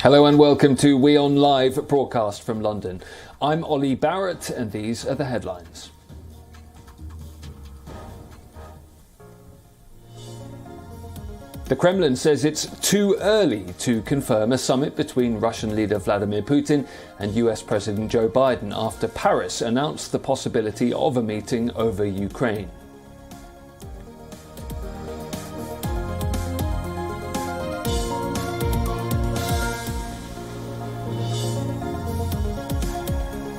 Hello and welcome to WION Live, broadcast from London. I'm Ollie Barrett and these are the headlines. The Kremlin says it's too early to confirm a summit between Russian leader Vladimir Putin and US President Joe Biden after Paris announced the possibility of a meeting over Ukraine.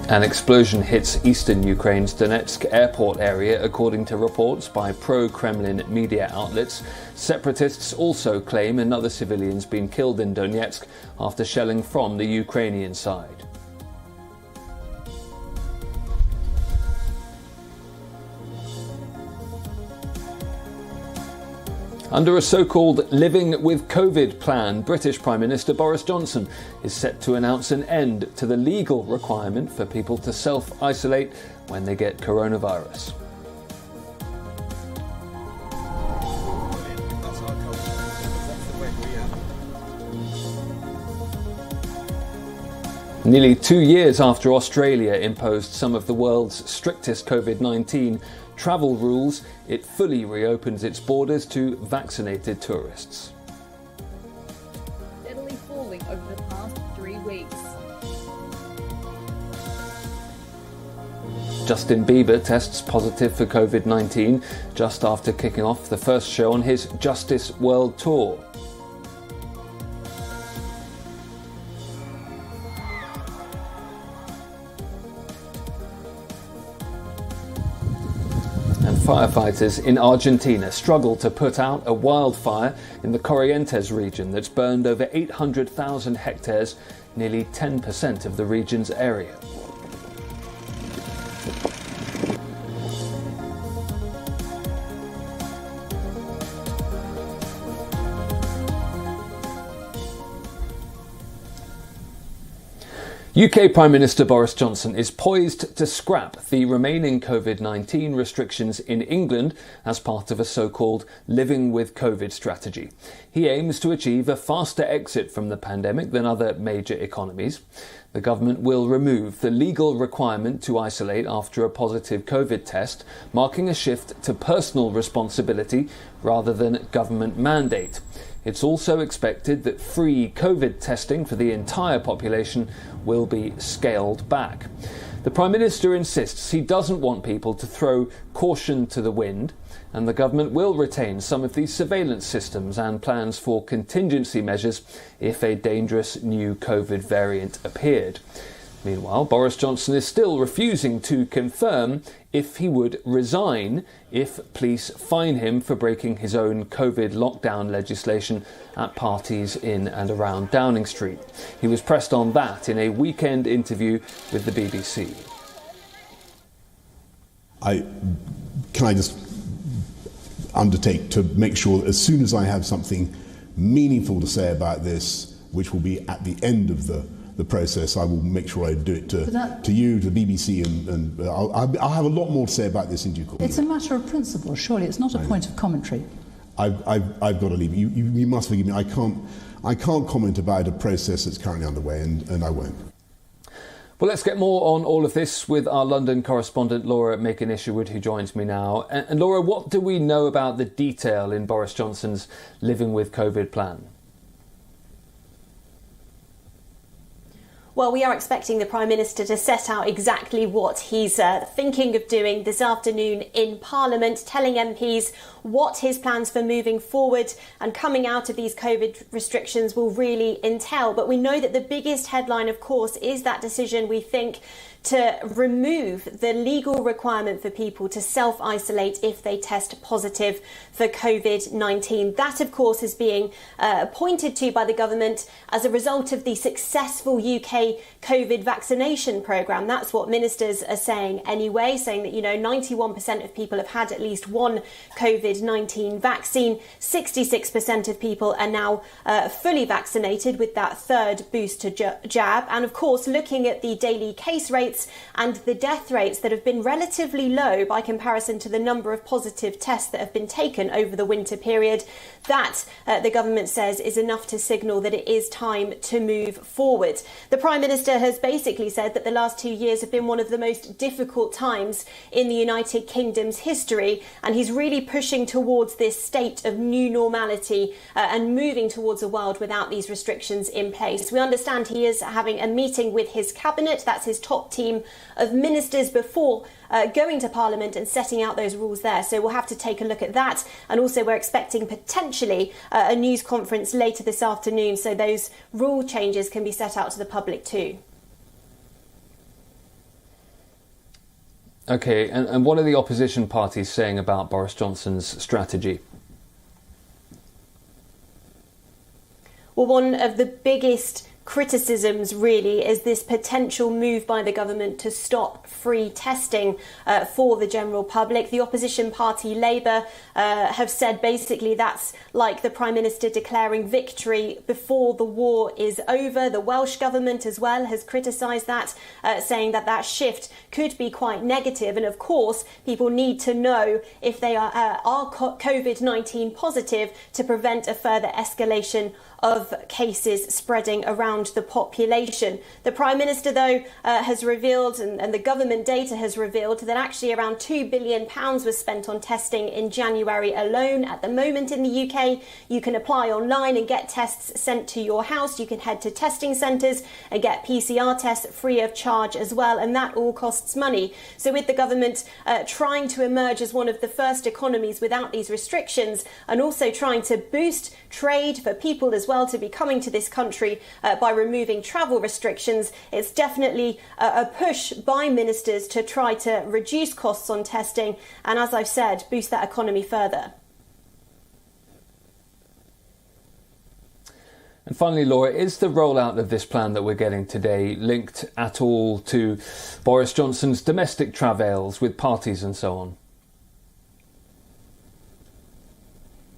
An explosion hits eastern Ukraine's Donetsk airport area, according to reports by pro-Kremlin media outlets. Separatists also claim another civilian's been killed in Donetsk after shelling from the Ukrainian side. Under a so-called Living with Covid plan, British Prime Minister Boris Johnson is set to announce an end to the legal requirement for people to self-isolate when they get coronavirus. Nearly 2 years after Australia imposed some of the world's strictest COVID-19 travel rules, it fully reopens its borders to vaccinated tourists. Steadily falling over the past 3 weeks. Justin Bieber tests positive for COVID-19 just after kicking off the first show on his Justice World Tour. And firefighters in Argentina struggle to put out a wildfire in the Corrientes region that's burned over 800,000 hectares, nearly 10% of the region's area. UK Prime Minister Boris Johnson is poised to scrap the remaining COVID-19 restrictions in England as part of a so-called Living with Covid strategy. He aims to achieve a faster exit from the pandemic than other major economies. The government will remove the legal requirement to isolate after a positive COVID test, marking a shift to personal responsibility rather than government mandate. It's also expected that free COVID testing for the entire population will be scaled back. The Prime Minister insists he doesn't want people to throw caution to the wind, and the government will retain some of these surveillance systems and plans for contingency measures if a dangerous new COVID variant appeared. Meanwhile, Boris Johnson is still refusing to confirm if he would resign if police fine him for breaking his own COVID lockdown legislation at parties in and around Downing Street. He was pressed on that in a weekend interview with the BBC. Can I just undertake to make sure that as soon as I have something meaningful to say about this, which will be at the end of the process, I will make sure I do it to you, to the BBC, and I'll have a lot more to say about this in due course. It's a matter of principle, surely. It's not a point of commentary. I've got to leave. You must forgive me. I can't comment about a process that's currently underway, and I won't. Well, let's get more on all of this with our London correspondent Laura Macon-Isherwood, who joins me now. And Laura, what do we know about the detail in Boris Johnson's Living with Covid plan? Well, we are expecting the Prime Minister to set out exactly what he's thinking of doing this afternoon in Parliament, telling MPs what his plans for moving forward and coming out of these COVID restrictions will really entail. But we know that the biggest headline, of course, is that decision, we think, to remove the legal requirement for people to self-isolate if they test positive for COVID-19. That, of course, is being pointed to by the government as a result of the successful UK COVID vaccination programme. That's what ministers are saying anyway, saying that, 91% of people have had at least one COVID-19 vaccine. 66% of people are now fully vaccinated with that third booster jab. And, of course, looking at the daily case rates rates and the death rates that have been relatively low by comparison to the number of positive tests that have been taken over the winter period. That, the government says, is enough to signal that it is time to move forward. The Prime Minister has basically said that the last 2 years have been one of the most difficult times in the United Kingdom's history, and he's really pushing towards this state of new normality and moving towards a world without these restrictions in place. We understand he is having a meeting with his cabinet, that's his top team of ministers, before going to Parliament and setting out those rules there. So we'll have to take a look at that. And also we're expecting potentially a news conference later this afternoon, so those rule changes can be set out to the public too. OK, and what are the opposition parties saying about Boris Johnson's strategy? Well, one of the biggest criticisms really is this potential move by the government to stop free testing for the general public. The opposition party Labour have said basically that's like the Prime Minister declaring victory before the war is over. The Welsh Government as well has criticised that, saying that that shift could be quite negative. And of course, people need to know if they are COVID-19 positive to prevent a further escalation of cases spreading around the population. The Prime Minister, though, has revealed, and the government data has revealed, that actually around £2 billion was spent on testing in January alone. At the moment in the UK, you can apply online and get tests sent to your house. You can head to testing centres and get PCR tests free of charge as well, and that all costs money. So with the government trying to emerge as one of the first economies without these restrictions, and also trying to boost trade for people as well to be coming to this country by removing travel restrictions, it's definitely a push by ministers to try to reduce costs on testing and, as I've said, boost that economy further. And finally, Laura, is the rollout of this plan that we're getting today linked at all to Boris Johnson's domestic travails with parties and so on?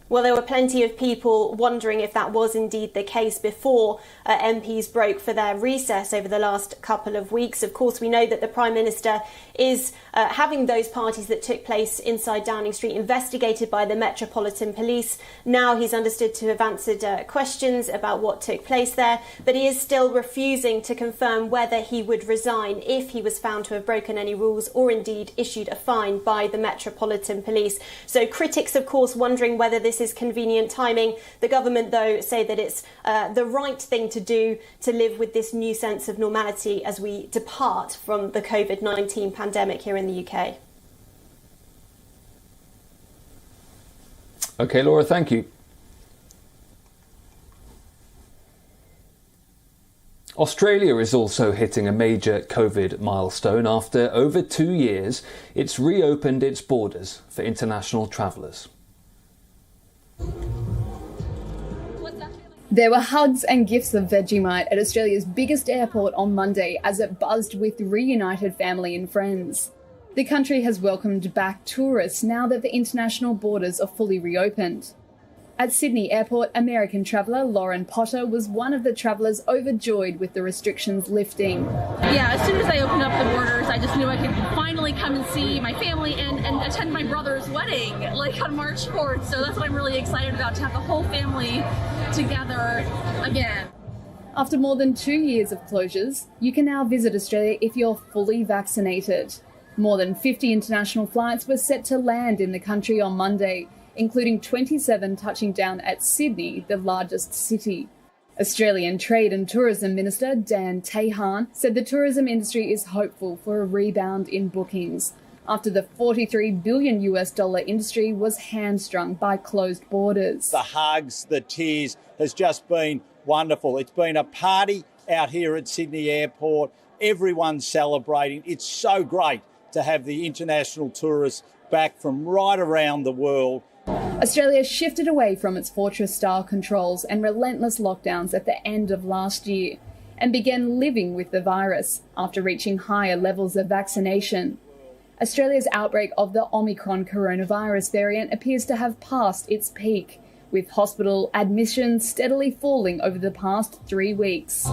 Well, there were plenty of people wondering if that was indeed the case before MPs broke for their recess over the last couple of weeks. Of course, we know that the Prime Minister is having those parties that took place inside Downing Street investigated by the Metropolitan Police. Now he's understood to have answered questions about what took place there, but he is still refusing to confirm whether he would resign if he was found to have broken any rules or indeed issued a fine by the Metropolitan Police. So critics, of course, wondering whether this is convenient timing. The government, though, say that it's the right thing to do to live with this new sense of normality as we depart from the COVID-19 pandemic here in the UK. OK, Laura, thank you. Australia is also hitting a major COVID milestone. After over 2 years, it's reopened its borders for international travellers. There were hugs and gifts of Vegemite at Australia's biggest airport on Monday as it buzzed with reunited family and friends. The country has welcomed back tourists now that the international borders are fully reopened. At Sydney Airport, American traveller Lauren Potter was one of the travellers overjoyed with the restrictions lifting. Yeah, as soon as I opened up the borders, I just knew I could finally come and see my family and attend my brother's wedding, like on March 4th. So that's what I'm really excited about, to have the whole family together again. After more than 2 years of closures, you can now visit Australia if you're fully vaccinated. More than 50 international flights were set to land in the country on Monday, including 27 touching down at Sydney, the largest city. Australian Trade and Tourism Minister Dan Tehan said the tourism industry is hopeful for a rebound in bookings after the $43 billion industry was hamstrung by closed borders. The hugs, the tears has just been wonderful. It's been a party out here at Sydney Airport. Everyone's celebrating. It's so great to have the international tourists back from right around the world. Australia shifted away from its fortress-style controls and relentless lockdowns at the end of last year and began living with the virus after reaching higher levels of vaccination. Australia's outbreak of the Omicron coronavirus variant appears to have passed its peak, with hospital admissions steadily falling over the past 3 weeks.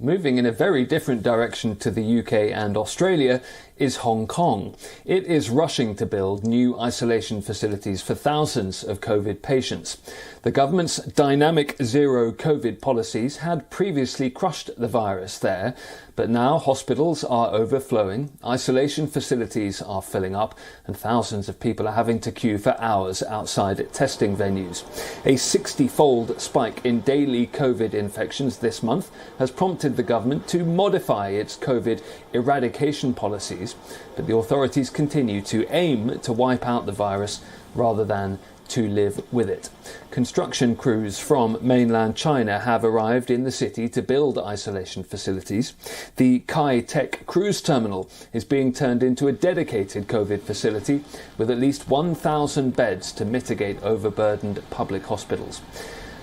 Moving in a very different direction to the UK and Australia is Hong Kong. It is rushing to build new isolation facilities for thousands of COVID patients. The government's dynamic zero COVID policies had previously crushed the virus there, but now hospitals are overflowing, isolation facilities are filling up, and thousands of people are having to queue for hours outside testing venues. A 60-fold spike in daily COVID infections this month has prompted the government to modify its COVID eradication policies, but the authorities continue to aim to wipe out the virus rather than to live with it. Construction crews from mainland China have arrived in the city to build isolation facilities. The Kai Tech cruise terminal is being turned into a dedicated COVID facility with at least 1,000 beds to mitigate overburdened public hospitals.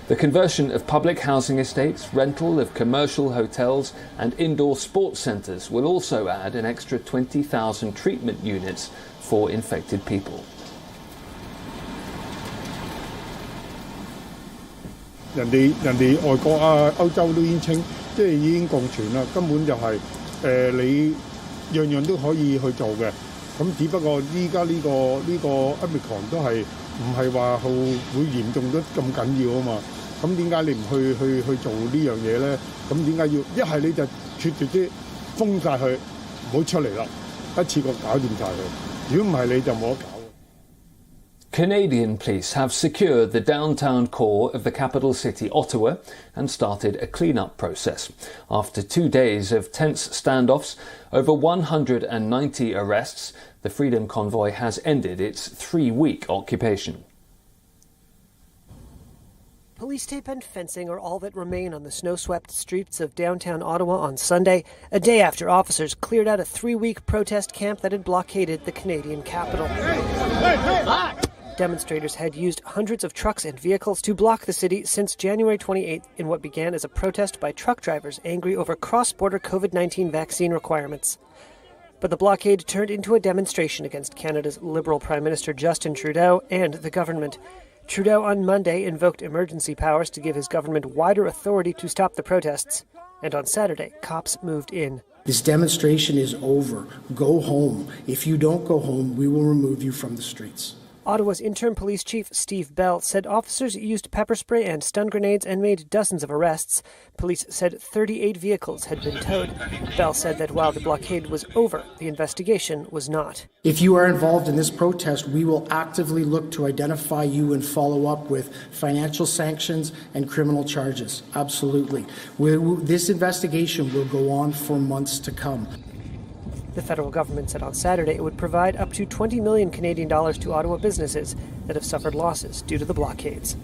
The conversion of public housing estates, rental of commercial hotels and indoor sports centres will also add an extra 20,000 treatment units for infected people. 人哋外國啊、歐洲都已經清，即係已經共存啦。根本就係你樣樣都可以去做嘅。咁只不過依家呢個 Omicron 都係唔係話會嚴重得咁緊要啊嘛？咁點解你唔去做呢樣嘢咧？咁點解要一係你就絕對啲封曬佢，唔好出嚟啦，一次過搞掂曬佢。如果唔係你就冇得搞。 Canadian police have secured the downtown core of the capital city, Ottawa, and started a clean-up process. After 2 days of tense standoffs, over 190 arrests, the Freedom Convoy has ended its 3-week occupation. Police tape and fencing are all that remain on the snow-swept streets of downtown Ottawa on Sunday, a day after officers cleared out a 3-week protest camp that had blockaded the Canadian capital. Demonstrators had used hundreds of trucks and vehicles to block the city since January 28th in what began as a protest by truck drivers angry over cross-border COVID-19 vaccine requirements. But the blockade turned into a demonstration against Canada's Liberal Prime Minister Justin Trudeau and the government. Trudeau on Monday invoked emergency powers to give his government wider authority to stop the protests. And on Saturday, cops moved in. This demonstration is over. Go home. If you don't go home, we will remove you from the streets. Ottawa's interim police chief, Steve Bell, said officers used pepper spray and stun grenades and made dozens of arrests. Police said 38 vehicles had been towed. Bell said that while the blockade was over, the investigation was not. If you are involved in this protest, we will actively look to identify you and follow up with financial sanctions and criminal charges. Absolutely. This investigation will go on for months to come. The federal government said on Saturday it would provide up to $20 million Canadian to Ottawa businesses that have suffered losses due to the blockades.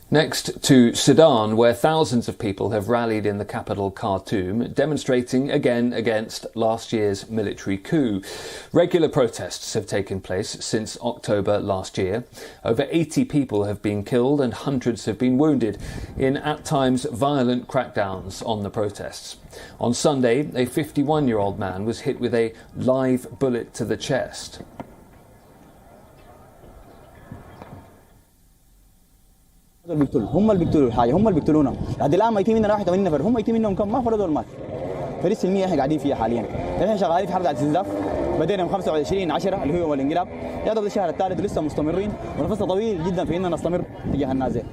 Next to Sudan, where thousands of people have rallied in the capital Khartoum, demonstrating again against last year's military coup. Regular protests have taken place since October last year. Over 80 people have been killed and hundreds have been wounded in, at times, violent crackdowns on the protests. On Sunday, a 51-year-old man was hit with a live bullet to the chest. هم اللي بيقتلوا الحاجه هم اللي بيقتلونا لحد الان ميتين مننا 81 نفر هم ميتين منهم كم ما فرضوا المات فلسه المية احنا قاعدين فيها حاليا احنا شغالين في حرب على الاستنزاف بدينا من 25/10 اللي هو الانقلاب يعتبر الشهر الثالث لسه مستمرين ونفسنا طويل جدا في اننا نستمر تجاه النازل.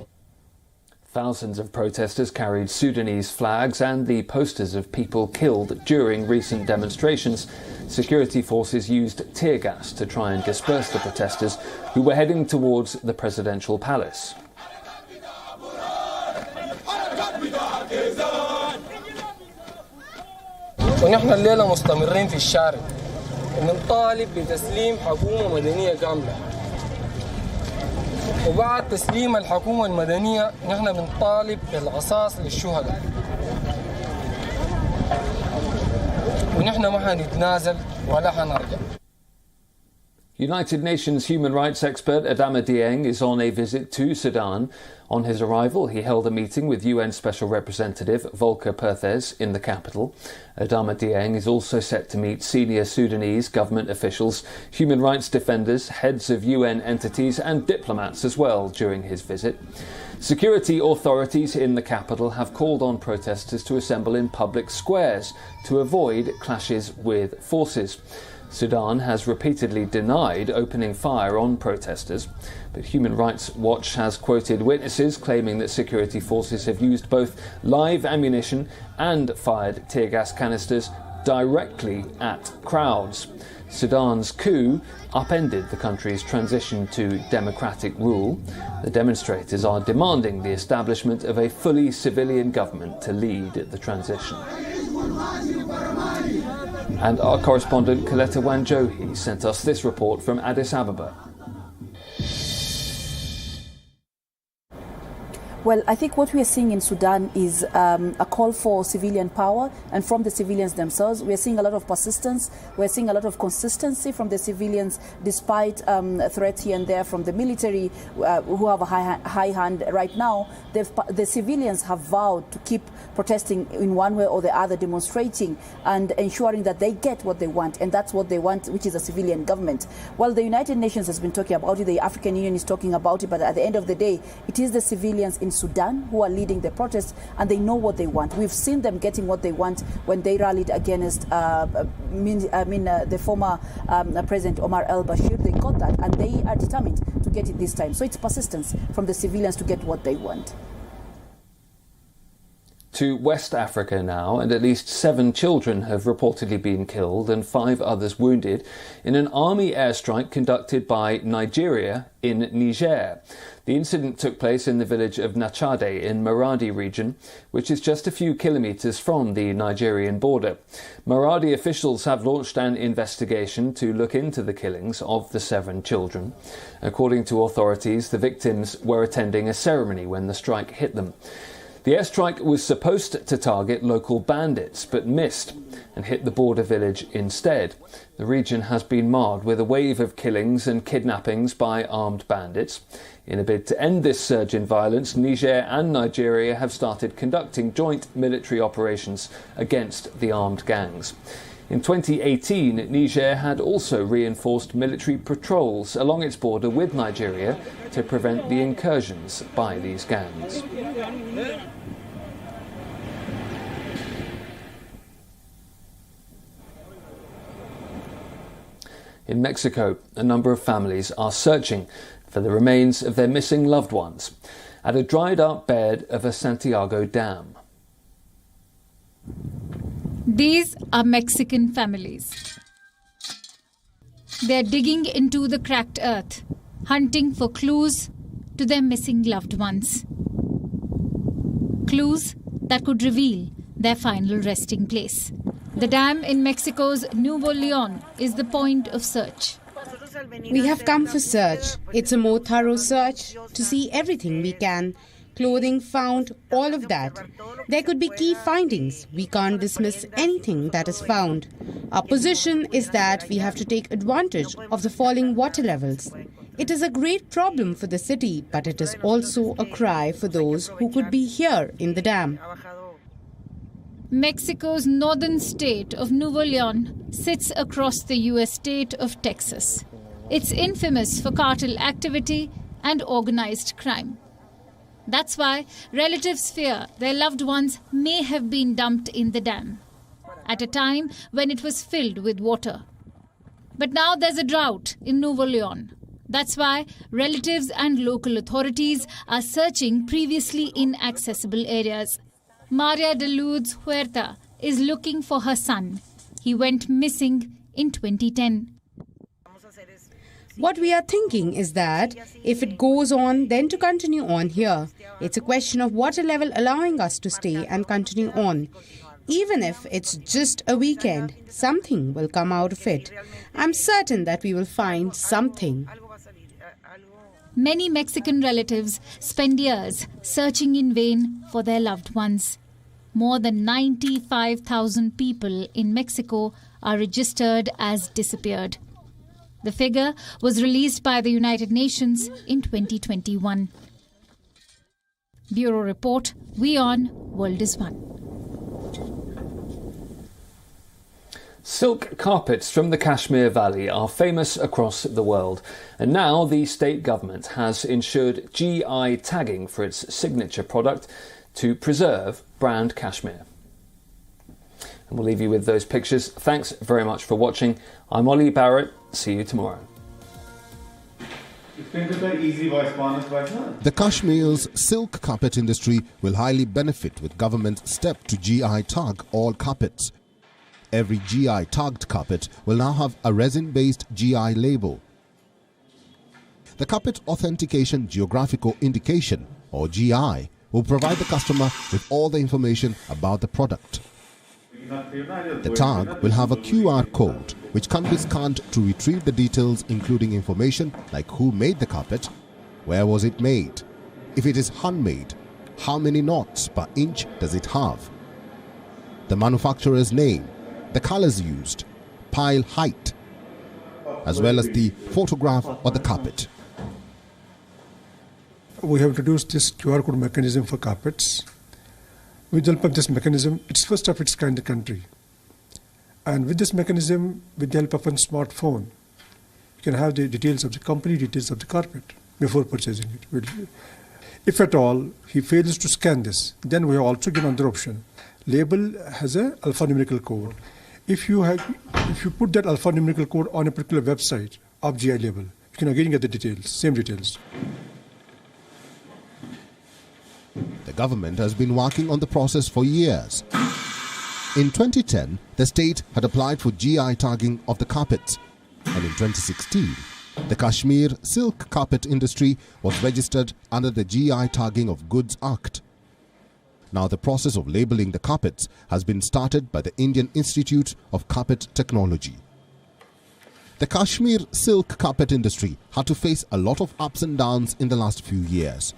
Thousands of protesters carried Sudanese flags and the posters of people killed during recent demonstrations. Security forces used tear gas to try and disperse the protesters who were heading towards the presidential palace. ونحن الليلة مستمرين في الشارع ونطالب بتسليم حكومة مدنية كاملة وبعد تسليم الحكومة المدنية نحن بنطالب بالقصاص للشهداء ونحن ما حنتنازل ولا حنرجع. United Nations human rights expert Adama Dieng is on a visit to Sudan. On his arrival, he held a meeting with UN Special Representative Volker Perthes in the capital. Adama Dieng is also set to meet senior Sudanese government officials, human rights defenders, heads of UN entities and diplomats as well during his visit. Security authorities in the capital have called on protesters to assemble in public squares to avoid clashes with forces. Sudan has repeatedly denied opening fire on protesters, but Human Rights Watch has quoted witnesses claiming that security forces have used both live ammunition and fired tear gas canisters directly at crowds. Sudan's coup upended the country's transition to democratic rule. The demonstrators are demanding the establishment of a fully civilian government to lead the transition. And our correspondent Coletta Wanjohi sent us this report from Addis Ababa. Well, I think what we are seeing in Sudan is a call for civilian power, and from the civilians themselves, we are seeing a lot of persistence. We are seeing a lot of consistency from the civilians, despite threats here and there from the military, who have a high hand right now. The civilians have vowed to keep protesting in one way or the other, demonstrating and ensuring that they get what they want, and that's what they want, which is a civilian government. Well, the United Nations has been talking about it, the African Union is talking about it, but at the end of the day, it is the civilians in Sudan who are leading the protests, and they know what they want. We've seen them getting what they want when they rallied against the former President Omar al-Bashir. They got that, and they are determined to get it this time. So it's persistence from the civilians to get what they want. To West Africa now, and at least 7 children have reportedly been killed and 5 others wounded in an army airstrike conducted by Nigeria in Niger. The incident took place in the village of Nachade in Maradi region, which is just a few kilometres from the Nigerian border. Maradi officials have launched an investigation to look into the killings of the 7 children. According to authorities, the victims were attending a ceremony when the strike hit them. The airstrike was supposed to target local bandits, but missed and hit the border village instead. The region has been marred with a wave of killings and kidnappings by armed bandits. In a bid to end this surge in violence, Niger and Nigeria have started conducting joint military operations against the armed gangs. In 2018, Niger had also reinforced military patrols along its border with Nigeria to prevent the incursions by these gangs. In Mexico, a number of families are searching for the remains of their missing loved ones at a dried-up bed of a Santiago dam. These are Mexican families. They're digging into the cracked earth, hunting for clues to their missing loved ones. Clues that could reveal their final resting place. The dam in Mexico's Nuevo Leon is the point of search. We have come for search. It's a more thorough search to see everything we can. Clothing found, all of that. There could be key findings. We can't dismiss anything that is found. Our position is that we have to take advantage of the falling water levels. It is a great problem for the city, but it is also a cry for those who could be here in the dam. Mexico's northern state of Nuevo Leon sits across the U.S. state of Texas. It's infamous for cartel activity and organized crime. That's why relatives fear their loved ones may have been dumped in the dam at a time when it was filled with water. But now there's a drought in Nuevo Leon. That's why relatives and local authorities are searching previously inaccessible areas. Maria de Lourdes Huerta is looking for her son. He went missing in 2010. What we are thinking is that if it goes on, then to continue on here. It's a question of water level allowing us to stay and continue on. Even if it's just a weekend, something will come out of it. I'm certain that we will find something. Many Mexican relatives spend years searching in vain for their loved ones. More than 95,000 people in Mexico are registered as disappeared. The figure was released by the United Nations in 2021. Bureau Report, WION World is One. Silk carpets from the Kashmir Valley are famous across the world, and now the state government has ensured GI tagging for its signature product to preserve brand Kashmir. And we'll leave you with those pictures. Thanks very much for watching. I'm Ollie Barrett. See you tomorrow. The Kashmir's silk carpet industry will highly benefit with government's step to GI tag all carpets. Every GI tagged carpet will now have a resin-based GI label. The Carpet Authentication Geographical Indication, or GI, will provide the customer with all the information about the product. The tag will have a QR code which can be scanned to retrieve the details, including information like who made the carpet, where was it made, if it is handmade, how many knots per inch does it have, the manufacturer's name, the colors used, pile height, as well as the photograph of the carpet. We have introduced this QR code mechanism for carpets. With the help of this mechanism, it's first of its kind in the country. And with this mechanism, with the help of a smartphone, you can have the details of the company, details of the carpet before purchasing it. If at all he fails to scan this, then we have also given another option. Label has an alphanumerical code. If you put that alphanumerical code on a particular website of GI label, you can again get the details, same details. The government has been working on the process for years. In 2010, the state had applied for GI tagging of the carpets, and in 2016, the Kashmir silk carpet industry was registered under the GI Tagging of Goods Act. Now the process of labeling the carpets has been started by the Indian Institute of Carpet Technology. The Kashmir silk carpet industry had to face a lot of ups and downs in the last few years.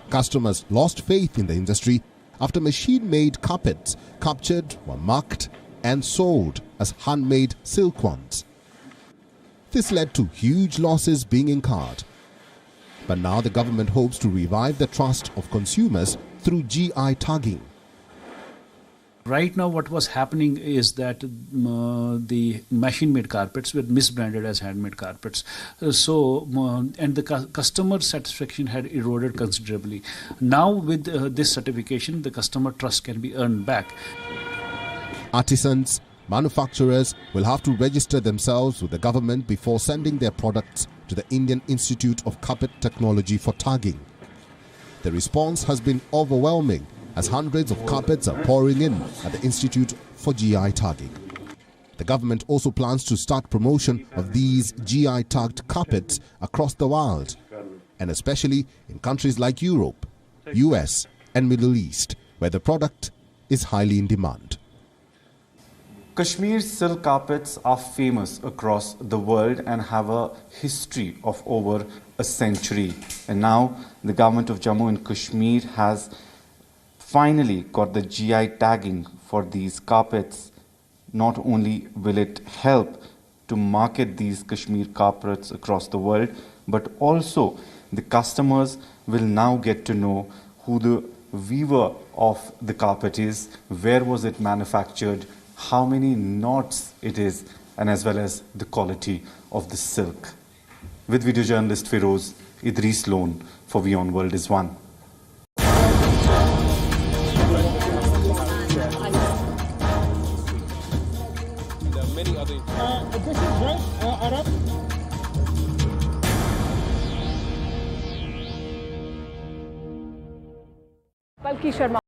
Customers lost faith in the industry after machine-made carpets captured were marked and sold as handmade silk ones. This led to huge losses being incurred. But now the government hopes to revive the trust of consumers through GI tagging. Right now what was happening is that the machine-made carpets were misbranded as handmade carpets. And the customer satisfaction had eroded considerably. Now with this certification, the customer trust can be earned back. Artisans, manufacturers will have to register themselves with the government before sending their products to the Indian Institute of Carpet Technology for tagging. The response has been overwhelming as hundreds of carpets are pouring in at the Institute for GI tagging. The government also plans to start promotion of these GI tagged carpets across the world, and especially in countries like Europe, US and Middle East, where the product is highly in demand. Kashmir's silk carpets are famous across the world and have a history of over a century. And now the government of Jammu and Kashmir has finally got the GI tagging for these carpets. Not only will it help to market these Kashmir carpets across the world, but also the customers will now get to know who the weaver of the carpet is, where was it manufactured, how many knots it is, and as well as the quality of the silk. With video journalist Feroz, Idris Lone for WION World is One. This is right, Arab. Palki Sharma.